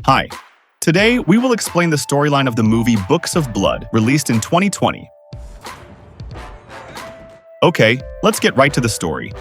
Hi. Today, we will explain the storyline of the movie Books of Blood, released in 2020. Okay, let's get right to the story.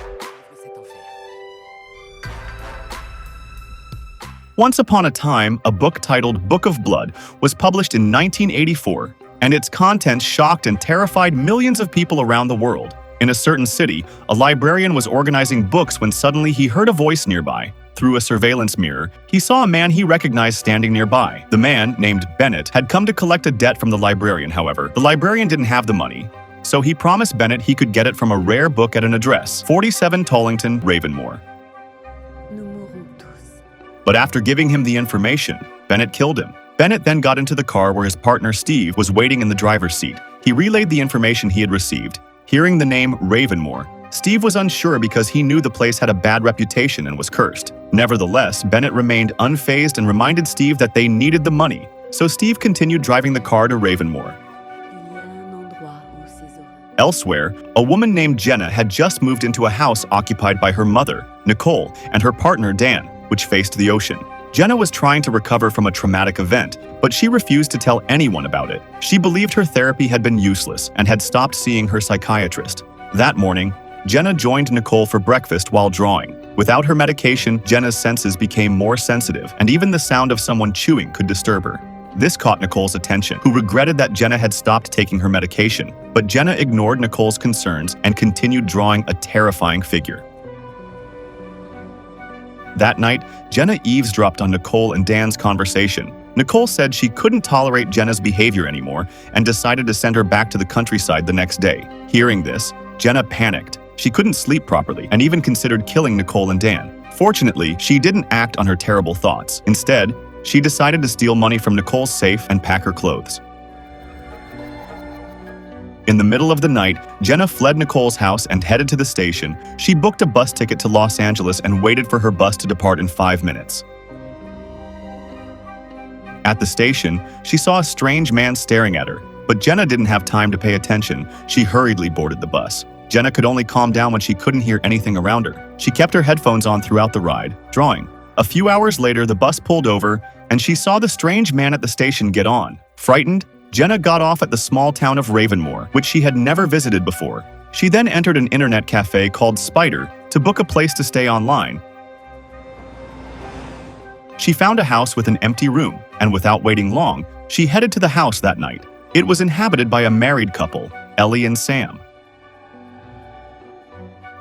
Once upon a time, a book titled Book of Blood was published in 1984, and its contents shocked and terrified millions of people around the world. In a certain city, a librarian was organizing books when suddenly he heard a voice nearby. Through a surveillance mirror, he saw a man he recognized standing nearby. The man, named Bennett, had come to collect a debt from the librarian, however. The librarian didn't have the money, so he promised Bennett he could get it from a rare book at an address, 47 Tollington, Ravenmoor. But after giving him the information, Bennett killed him. Bennett then got into the car where his partner Steve was waiting in the driver's seat. He relayed the information he had received. Hearing the name Ravenmoor, Steve was unsure because he knew the place had a bad reputation and was cursed. Nevertheless, Bennett remained unfazed and reminded Steve that they needed the money, so Steve continued driving the car to Ravenmoor. Elsewhere, a woman named Jenna had just moved into a house occupied by her mother, Nicole, and her partner Dan, which faced the ocean. Jenna was trying to recover from a traumatic event, but she refused to tell anyone about it. She believed her therapy had been useless and had stopped seeing her psychiatrist. That morning, Jenna joined Nicole for breakfast while drawing. Without her medication, Jenna's senses became more sensitive, and even the sound of someone chewing could disturb her. This caught Nicole's attention, who regretted that Jenna had stopped taking her medication. But Jenna ignored Nicole's concerns and continued drawing a terrifying figure. That night, Jenna eavesdropped on Nicole and Dan's conversation. Nicole said she couldn't tolerate Jenna's behavior anymore and decided to send her back to the countryside the next day. Hearing this, Jenna panicked. She couldn't sleep properly and even considered killing Nicole and Dan. Fortunately, she didn't act on her terrible thoughts. Instead, she decided to steal money from Nicole's safe and pack her clothes. In the middle of the night, Jenna fled Nicole's house and headed to the station. She booked a bus ticket to Los Angeles and waited for her bus to depart in 5 minutes. At the station, she saw a strange man staring at her, but Jenna didn't have time to pay attention. She hurriedly boarded the bus. Jenna could only calm down when she couldn't hear anything around her. She kept her headphones on throughout the ride, drawing. A few hours later, the bus pulled over, and she saw the strange man at the station get on. Frightened, Jenna got off at the small town of Ravenmoor, which she had never visited before. She then entered an internet cafe called Spider to book a place to stay online. She found a house with an empty room, and without waiting long, she headed to the house that night. It was inhabited by a married couple, Ellie and Sam.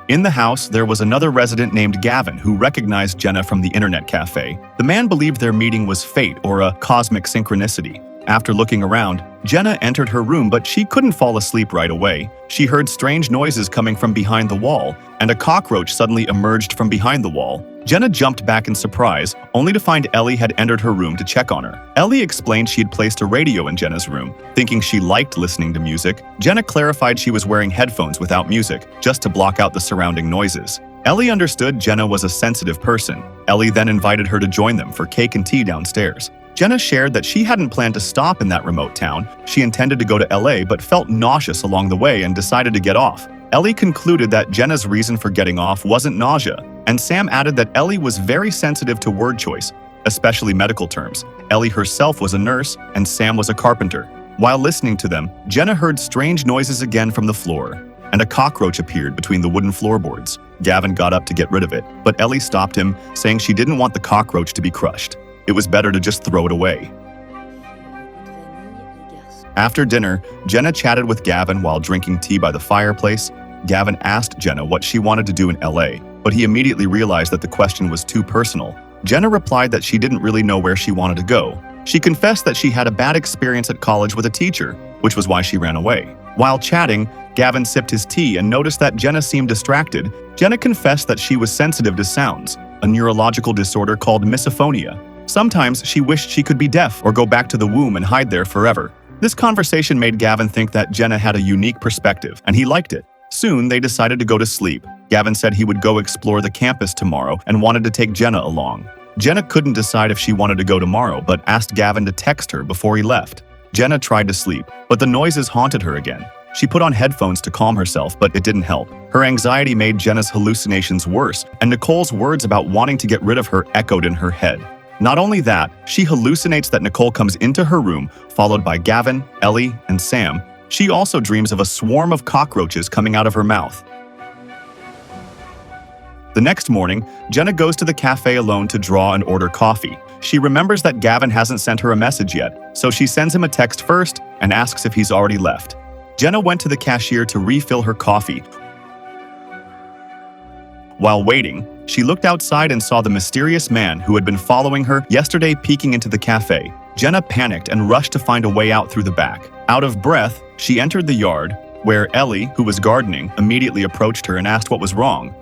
In the house, there was another resident named Gavin who recognized Jenna from the internet cafe. The man believed their meeting was fate or a cosmic synchronicity. After looking around, Jenna entered her room, but she couldn't fall asleep right away. She heard strange noises coming from behind the wall, and a cockroach suddenly emerged from behind the wall. Jenna jumped back in surprise, only to find Ellie had entered her room to check on her. Ellie explained she had placed a radio in Jenna's room. Thinking she liked listening to music, Jenna clarified she was wearing headphones without music, just to block out the surrounding noises. Ellie understood Jenna was a sensitive person. Ellie then invited her to join them for cake and tea downstairs. Jenna shared that she hadn't planned to stop in that remote town. She intended to go to LA but felt nauseous along the way and decided to get off. Ellie concluded that Jenna's reason for getting off wasn't nausea, and Sam added that Ellie was very sensitive to word choice, especially medical terms. Ellie herself was a nurse, and Sam was a carpenter. While listening to them, Jenna heard strange noises again from the floor, and a cockroach appeared between the wooden floorboards. Gavin got up to get rid of it, but Ellie stopped him, saying she didn't want the cockroach to be crushed. It was better to just throw it away. After dinner, Jenna chatted with Gavin while drinking tea by the fireplace. Gavin asked Jenna what she wanted to do in LA, but he immediately realized that the question was too personal. Jenna replied that she didn't really know where she wanted to go. She confessed that she had a bad experience at college with a teacher, which was why she ran away. While chatting, Gavin sipped his tea and noticed that Jenna seemed distracted. Jenna confessed that she was sensitive to sounds, a neurological disorder called misophonia. Sometimes she wished she could be deaf or go back to the womb and hide there forever. This conversation made Gavin think that Jenna had a unique perspective, and he liked it. Soon, they decided to go to sleep. Gavin said he would go explore the campus tomorrow and wanted to take Jenna along. Jenna couldn't decide if she wanted to go tomorrow, but asked Gavin to text her before he left. Jenna tried to sleep, but the noises haunted her again. She put on headphones to calm herself, but it didn't help. Her anxiety made Jenna's hallucinations worse, and Nicole's words about wanting to get rid of her echoed in her head. Not only that, she hallucinates that Nicole comes into her room, followed by Gavin, Ellie, and Sam. She also dreams of a swarm of cockroaches coming out of her mouth. The next morning, Jenna goes to the cafe alone to draw and order coffee. She remembers that Gavin hasn't sent her a message yet, so she sends him a text first and asks if he's already left. Jenna went to the cashier to refill her coffee. While waiting, she looked outside and saw the mysterious man who had been following her yesterday peeking into the cafe. Jenna panicked and rushed to find a way out through the back. Out of breath, she entered the yard, where Ellie, who was gardening, immediately approached her and asked what was wrong.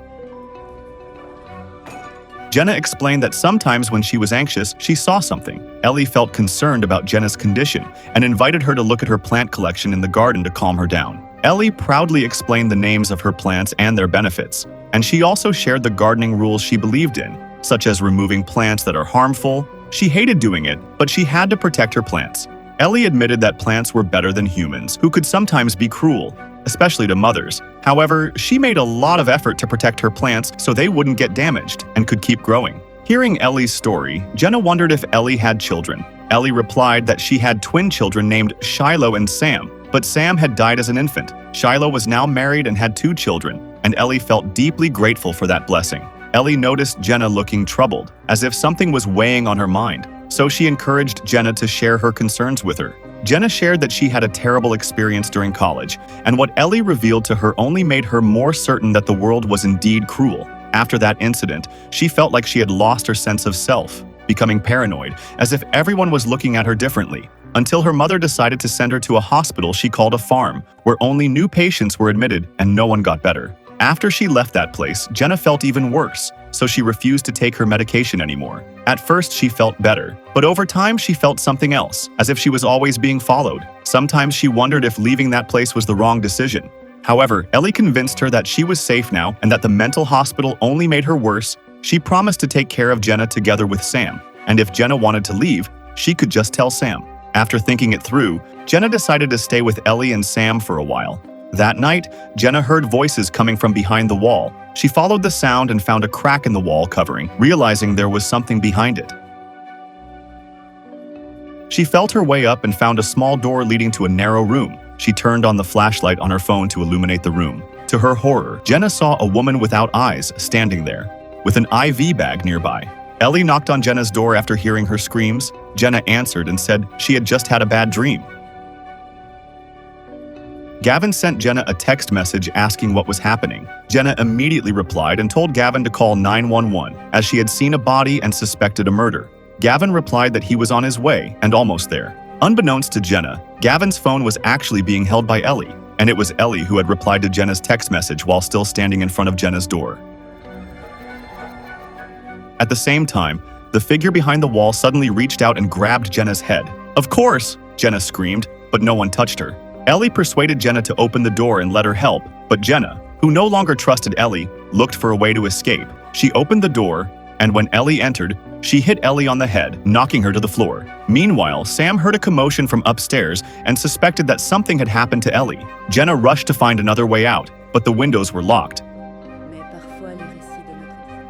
Jenna explained that sometimes when she was anxious, she saw something. Ellie felt concerned about Jenna's condition and invited her to look at her plant collection in the garden to calm her down. Ellie proudly explained the names of her plants and their benefits, and she also shared the gardening rules she believed in, such as removing plants that are harmful. She hated doing it, but she had to protect her plants. Ellie admitted that plants were better than humans, who could sometimes be cruel, especially to mothers. However, she made a lot of effort to protect her plants so they wouldn't get damaged and could keep growing. Hearing Ellie's story, Jenna wondered if Ellie had children. Ellie replied that she had twin children named Shiloh and Sam, but Sam had died as an infant. Shiloh was now married and had 2 children, and Ellie felt deeply grateful for that blessing. Ellie noticed Jenna looking troubled, as if something was weighing on her mind, so she encouraged Jenna to share her concerns with her. Jenna shared that she had a terrible experience during college, and what Ellie revealed to her only made her more certain that the world was indeed cruel. After that incident, she felt like she had lost her sense of self, becoming paranoid, as if everyone was looking at her differently, until her mother decided to send her to a hospital she called a farm, where only new patients were admitted and no one got better. After she left that place, Jenna felt even worse, so she refused to take her medication anymore. At first, she felt better, but over time she felt something else, as if she was always being followed. Sometimes she wondered if leaving that place was the wrong decision. However, Ellie convinced her that she was safe now and that the mental hospital only made her worse. She promised to take care of Jenna together with Sam, and if Jenna wanted to leave, she could just tell Sam. After thinking it through, Jenna decided to stay with Ellie and Sam for a while. That night, Jenna heard voices coming from behind the wall. She followed the sound and found a crack in the wall covering, realizing there was something behind it. She felt her way up and found a small door leading to a narrow room. She turned on the flashlight on her phone to illuminate the room. To her horror, Jenna saw a woman without eyes standing there, with an IV bag nearby. Ellie knocked on Jenna's door after hearing her screams. Jenna answered and said she had just had a bad dream. Gavin sent Jenna a text message asking what was happening. Jenna immediately replied and told Gavin to call 911, as she had seen a body and suspected a murder. Gavin replied that he was on his way and almost there. Unbeknownst to Jenna, Gavin's phone was actually being held by Ellie, and it was Ellie who had replied to Jenna's text message while still standing in front of Jenna's door. At the same time, the figure behind the wall suddenly reached out and grabbed Jenna's head. "Of course!" Jenna screamed, but no one touched her. Ellie persuaded Jenna to open the door and let her help, but Jenna, who no longer trusted Ellie, looked for a way to escape. She opened the door, and when Ellie entered, she hit Ellie on the head, knocking her to the floor. Meanwhile, Sam heard a commotion from upstairs and suspected that something had happened to Ellie. Jenna rushed to find another way out, but the windows were locked.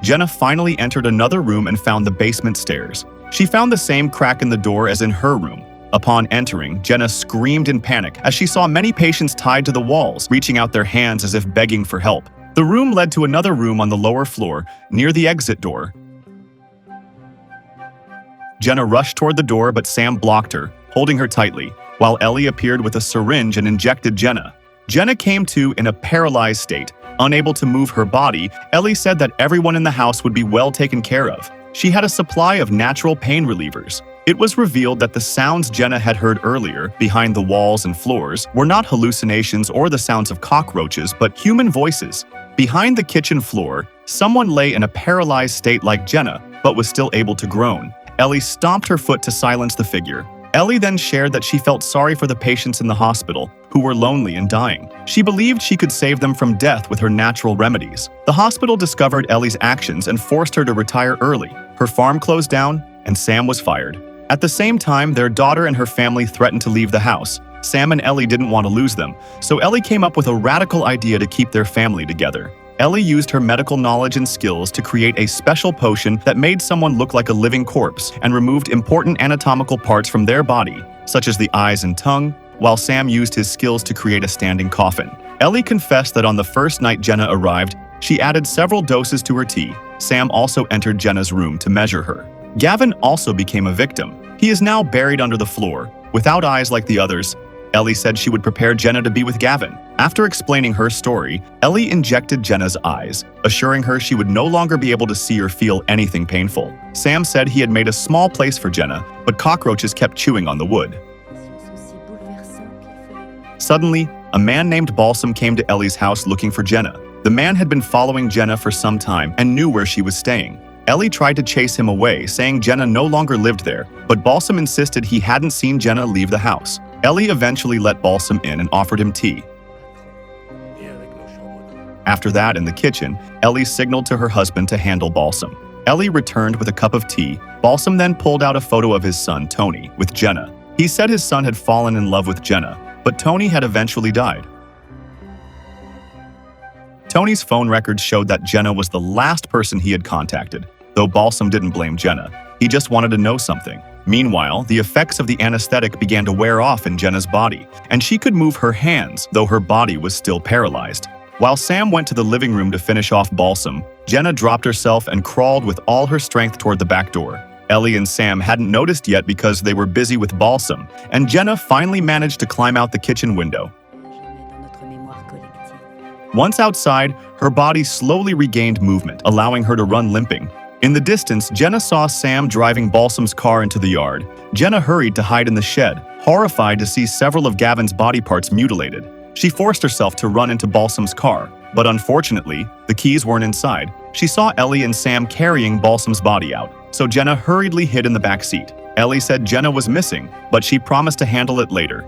Jenna finally entered another room and found the basement stairs. She found the same crack in the door as in her room. Upon entering, Jenna screamed in panic as she saw many patients tied to the walls, reaching out their hands as if begging for help. The room led to another room on the lower floor, near the exit door. Jenna rushed toward the door, but Sam blocked her, holding her tightly, while Ellie appeared with a syringe and injected Jenna. Jenna came to in a paralyzed state. Unable to move her body, Ellie said that everyone in the house would be well taken care of. She had a supply of natural pain relievers. It was revealed that the sounds Jenna had heard earlier, behind the walls and floors, were not hallucinations or the sounds of cockroaches, but human voices. Behind the kitchen floor, someone lay in a paralyzed state like Jenna, but was still able to groan. Ellie stomped her foot to silence the figure. Ellie then shared that she felt sorry for the patients in the hospital, who were lonely and dying. She believed she could save them from death with her natural remedies. The hospital discovered Ellie's actions and forced her to retire early. Her farm closed down, and Sam was fired. At the same time, their daughter and her family threatened to leave the house. Sam and Ellie didn't want to lose them, so Ellie came up with a radical idea to keep their family together. Ellie used her medical knowledge and skills to create a special potion that made someone look like a living corpse and removed important anatomical parts from their body, such as the eyes and tongue, while Sam used his skills to create a standing coffin. Ellie confessed that on the first night Jenna arrived, she added several doses to her tea. Sam also entered Jenna's room to measure her. Gavin also became a victim. He is now buried under the floor, without eyes like the others. Ellie said she would prepare Jenna to be with Gavin. After explaining her story, Ellie injected Jenna's eyes, assuring her she would no longer be able to see or feel anything painful. Sam said he had made a small place for Jenna, but cockroaches kept chewing on the wood. Suddenly, a man named Balsam came to Ellie's house looking for Jenna. The man had been following Jenna for some time and knew where she was staying. Ellie tried to chase him away, saying Jenna no longer lived there, but Balsam insisted he hadn't seen Jenna leave the house. Ellie eventually let Balsam in and offered him tea. After that, in the kitchen, Ellie signaled to her husband to handle Balsam. Ellie returned with a cup of tea. Balsam then pulled out a photo of his son, Tony, with Jenna. He said his son had fallen in love with Jenna, but Tony had eventually died. Tony's phone records showed that Jenna was the last person he had contacted, though Balsam didn't blame Jenna. He just wanted to know something. Meanwhile, the effects of the anesthetic began to wear off in Jenna's body, and she could move her hands, though her body was still paralyzed. While Sam went to the living room to finish off Balsam, Jenna dropped herself and crawled with all her strength toward the back door. Ellie and Sam hadn't noticed yet because they were busy with Balsam, and Jenna finally managed to climb out the kitchen window. Once outside, her body slowly regained movement, allowing her to run limping. In the distance, Jenna saw Sam driving Balsam's car into the yard. Jenna hurried to hide in the shed, horrified to see several of Gavin's body parts mutilated. She forced herself to run into Balsam's car, but unfortunately, the keys weren't inside. She saw Ellie and Sam carrying Balsam's body out, so Jenna hurriedly hid in the back seat. Ellie said Jenna was missing, but she promised to handle it later.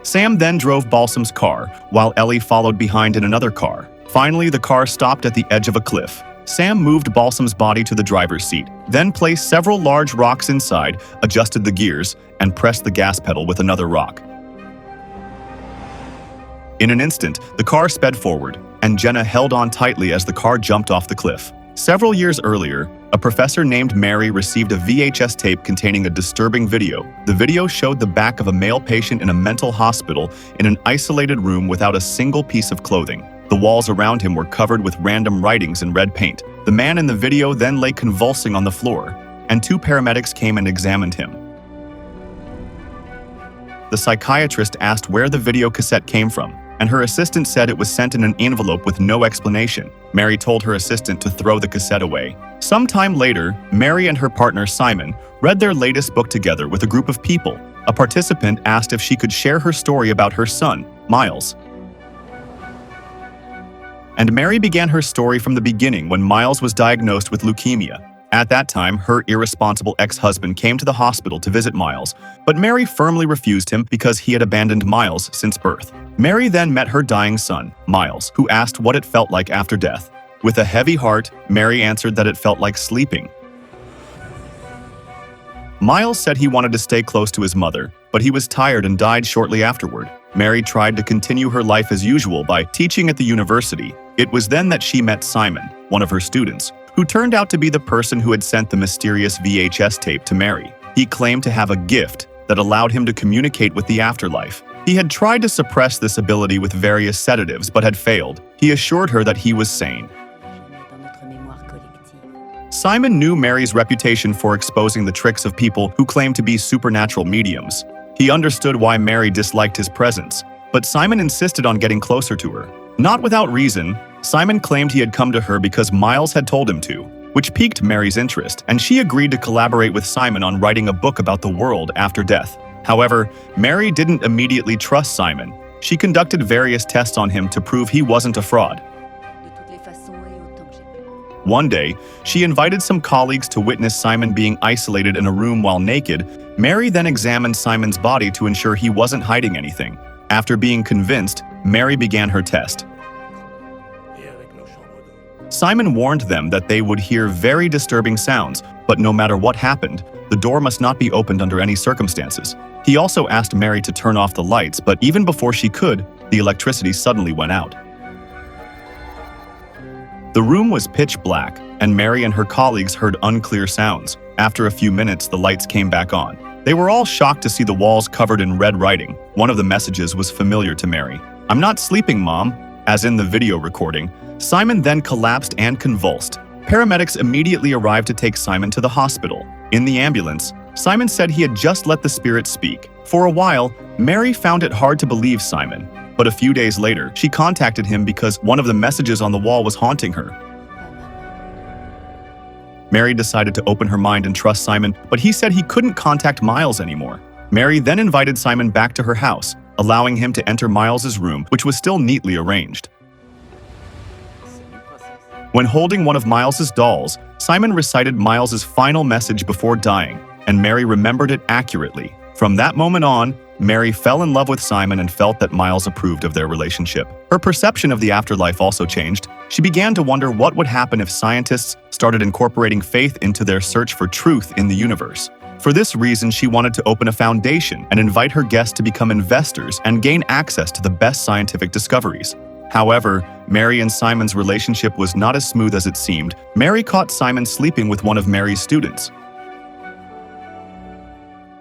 Sam then drove Balsam's car, while Ellie followed behind in another car. Finally, the car stopped at the edge of a cliff. Sam moved Balsam's body to the driver's seat, then placed several large rocks inside, adjusted the gears, and pressed the gas pedal with another rock. In an instant, the car sped forward, and Jenna held on tightly as the car jumped off the cliff. Several years earlier, a professor named Mary received a VHS tape containing a disturbing video. The video showed the back of a male patient in a mental hospital in an isolated room without a single piece of clothing. The walls around him were covered with random writings in red paint. The man in the video then lay convulsing on the floor, and 2 paramedics came and examined him. The psychiatrist asked where the video cassette came from, and her assistant said it was sent in an envelope with no explanation. Mary told her assistant to throw the cassette away. Sometime later, Mary and her partner Simon read their latest book together with a group of people. A participant asked if she could share her story about her son, Miles. And Mary began her story from the beginning when Miles was diagnosed with leukemia. At that time, her irresponsible ex-husband came to the hospital to visit Miles, but Mary firmly refused him because he had abandoned Miles since birth. Mary then met her dying son, Miles, who asked what it felt like after death. With a heavy heart, Mary answered that it felt like sleeping. Miles said he wanted to stay close to his mother, but he was tired and died shortly afterward. Mary tried to continue her life as usual by teaching at the university. It was then that she met Simon, one of her students, who turned out to be the person who had sent the mysterious VHS tape to Mary. He claimed to have a gift that allowed him to communicate with the afterlife. He had tried to suppress this ability with various sedatives but had failed. He assured her that he was sane. Simon knew Mary's reputation for exposing the tricks of people who claimed to be supernatural mediums. He understood why Mary disliked his presence, but Simon insisted on getting closer to her. Not without reason, Simon claimed he had come to her because Miles had told him to, which piqued Mary's interest, and she agreed to collaborate with Simon on writing a book about the world after death. However, Mary didn't immediately trust Simon. She conducted various tests on him to prove he wasn't a fraud. One day, she invited some colleagues to witness Simon being isolated in a room while naked. Mary then examined Simon's body to ensure he wasn't hiding anything. After being convinced, Mary began her test. Simon warned them that they would hear very disturbing sounds, but no matter what happened, the door must not be opened under any circumstances. He also asked Mary to turn off the lights, but even before she could, the electricity suddenly went out. The room was pitch black, and Mary and her colleagues heard unclear sounds. After a few minutes, the lights came back on. They were all shocked to see the walls covered in red writing. One of the messages was familiar to Mary. "I'm not sleeping, Mom," as in the video recording. Simon then collapsed and convulsed. Paramedics immediately arrived to take Simon to the hospital. In the ambulance, Simon said he had just let the spirit speak. For a while, Mary found it hard to believe Simon. But a few days later, she contacted him because one of the messages on the wall was haunting her. Mary decided to open her mind and trust Simon, but he said he couldn't contact Miles anymore. Mary then invited Simon back to her house, allowing him to enter Miles's room, which was still neatly arranged. When holding one of Miles's dolls, Simon recited Miles's final message before dying, and Mary remembered it accurately. From that moment on, Mary fell in love with Simon and felt that Miles approved of their relationship. Her perception of the afterlife also changed. She began to wonder what would happen if scientists started incorporating faith into their search for truth in the universe. For this reason, she wanted to open a foundation and invite her guests to become investors and gain access to the best scientific discoveries. However, Mary and Simon's relationship was not as smooth as it seemed. Mary caught Simon sleeping with one of Mary's students.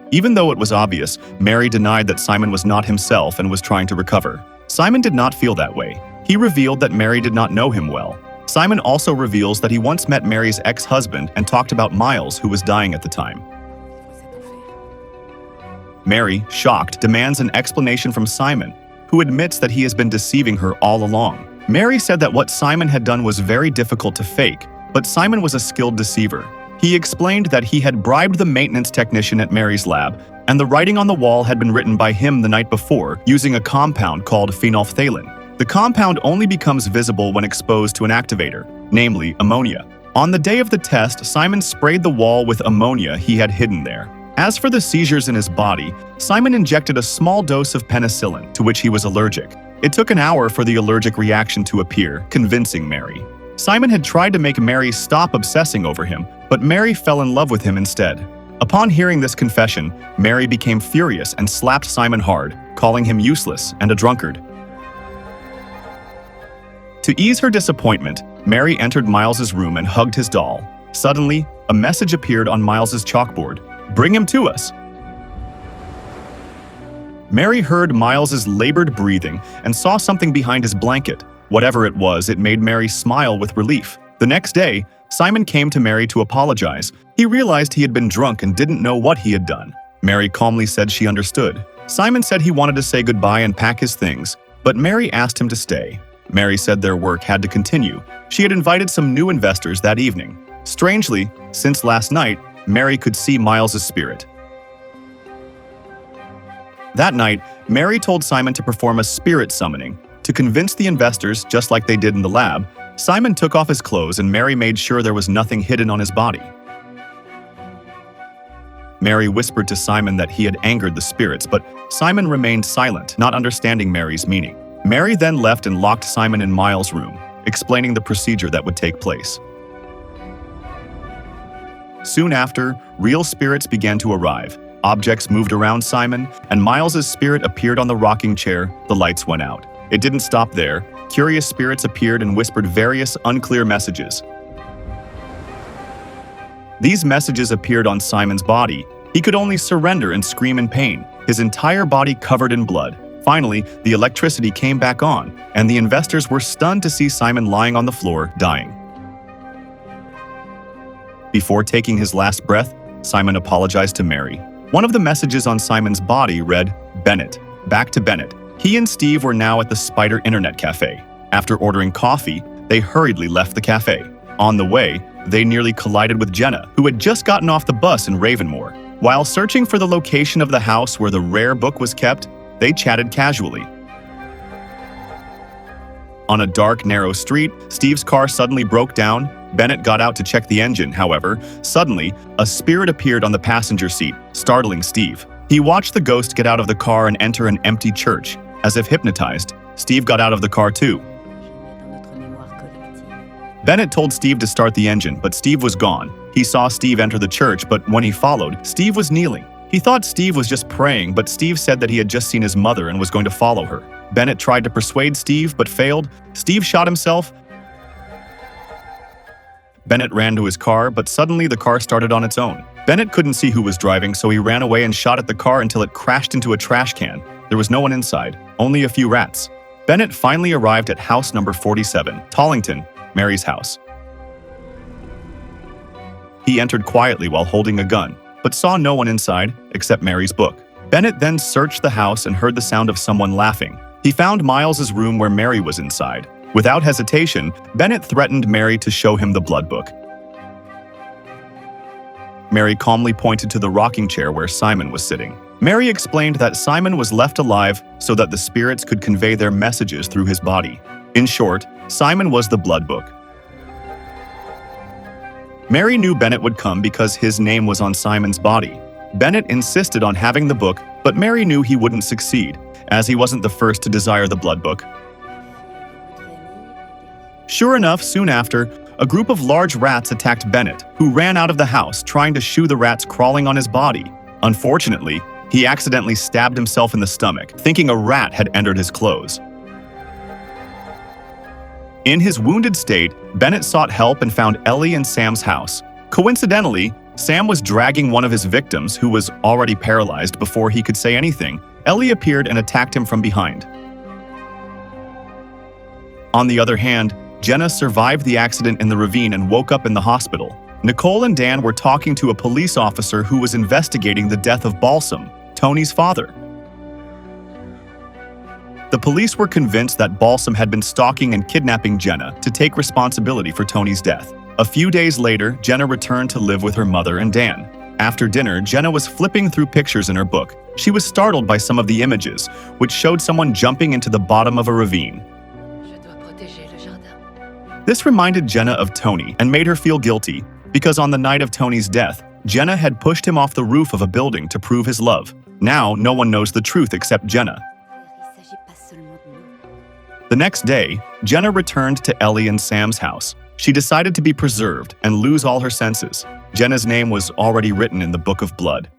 Even though it was obvious, Mary denied that Simon was not himself and was trying to recover. Simon did not feel that way. He revealed that Mary did not know him well. Simon also reveals that he once met Mary's ex-husband and talked about Miles, who was dying at the time. Mary, shocked, demands an explanation from Simon, who admits that he has been deceiving her all along. Mary said that what Simon had done was very difficult to fake, but Simon was a skilled deceiver. He explained that he had bribed the maintenance technician at Mary's lab, and the writing on the wall had been written by him the night before using a compound called phenolphthalein. The compound only becomes visible when exposed to an activator, namely ammonia. On the day of the test, Simon sprayed the wall with ammonia he had hidden there. As for the seizures in his body, Simon injected a small dose of penicillin, to which he was allergic. It took an hour for the allergic reaction to appear, convincing Mary. Simon had tried to make Mary stop obsessing over him, but Mary fell in love with him instead. Upon hearing this confession, Mary became furious and slapped Simon hard, calling him useless and a drunkard. To ease her disappointment, Mary entered Miles's room and hugged his doll. Suddenly, a message appeared on Miles's chalkboard. "Bring him to us." Mary heard Miles's labored breathing and saw something behind his blanket. Whatever it was, it made Mary smile with relief. The next day, Simon came to Mary to apologize. He realized he had been drunk and didn't know what he had done. Mary calmly said she understood. Simon said he wanted to say goodbye and pack his things, but Mary asked him to stay. Mary said their work had to continue. She had invited some new investors that evening. Strangely, since last night, Mary could see Miles's spirit. That night, Mary told Simon to perform a spirit summoning. To convince the investors, just like they did in the lab, Simon took off his clothes and Mary made sure there was nothing hidden on his body. Mary whispered to Simon that he had angered the spirits, but Simon remained silent, not understanding Mary's meaning. Mary then left and locked Simon in Miles' room, explaining the procedure that would take place. Soon after, real spirits began to arrive. Objects moved around Simon, and Miles's spirit appeared on the rocking chair. The lights went out. It didn't stop there. Curious spirits appeared and whispered various unclear messages. These messages appeared on Simon's body. He could only surrender and scream in pain, his entire body covered in blood. Finally, the electricity came back on, and the investors were stunned to see Simon lying on the floor, dying. Before taking his last breath, Simon apologized to Mary. One of the messages on Simon's body read, "Bennett, back to Bennett." He and Steve were now at the Spider Internet Cafe. After ordering coffee, they hurriedly left the cafe. On the way, they nearly collided with Jenna, who had just gotten off the bus in Ravenmore. While searching for the location of the house where the rare book was kept, they chatted casually. On a dark, narrow street, Steve's car suddenly broke down. Bennett got out to check the engine, however. Suddenly, a spirit appeared on the passenger seat, startling Steve. He watched the ghost get out of the car and enter an empty church. As if hypnotized, Steve got out of the car too. Bennett told Steve to start the engine, but Steve was gone. He saw Steve enter the church, but when he followed, Steve was kneeling. He thought Steve was just praying, but Steve said that he had just seen his mother and was going to follow her. Bennett tried to persuade Steve, but failed. Steve shot himself. Bennett ran to his car, but suddenly the car started on its own. Bennett couldn't see who was driving, so he ran away and shot at the car until it crashed into a trash can. There was no one inside, only a few rats. Bennett finally arrived at house number 47, Tollington, Mary's house. He entered quietly while holding a gun, but saw no one inside except Mary's book. Bennett then searched the house and heard the sound of someone laughing. He found Miles's room where Mary was inside. Without hesitation, Bennett threatened Mary to show him the blood book. Mary calmly pointed to the rocking chair where Simon was sitting. Mary explained that Simon was left alive so that the spirits could convey their messages through his body. In short, Simon was the blood book. Mary knew Bennett would come because his name was on Simon's body. Bennett insisted on having the book, but Mary knew he wouldn't succeed, as he wasn't the first to desire the blood book. Sure enough, soon after, a group of large rats attacked Bennett, who ran out of the house trying to shoo the rats crawling on his body. Unfortunately, he accidentally stabbed himself in the stomach, thinking a rat had entered his clothes. In his wounded state, Bennett sought help and found Ellie and Sam's house. Coincidentally, Sam was dragging one of his victims, who was already paralyzed before he could say anything. Ellie appeared and attacked him from behind. On the other hand, Jenna survived the accident in the ravine and woke up in the hospital. Nicole and Dan were talking to a police officer who was investigating the death of Balsam, Tony's father. The police were convinced that Balsam had been stalking and kidnapping Jenna to take responsibility for Tony's death. A few days later, Jenna returned to live with her mother and Dan. After dinner, Jenna was flipping through pictures in her book. She was startled by some of the images, which showed someone jumping into the bottom of a ravine. This reminded Jenna of Tony and made her feel guilty, because on the night of Tony's death, Jenna had pushed him off the roof of a building to prove his love. Now, no one knows the truth except Jenna. The next day, Jenna returned to Ellie and Sam's house. She decided to be preserved and lose all her senses. Jenna's name was already written in the Book of Blood.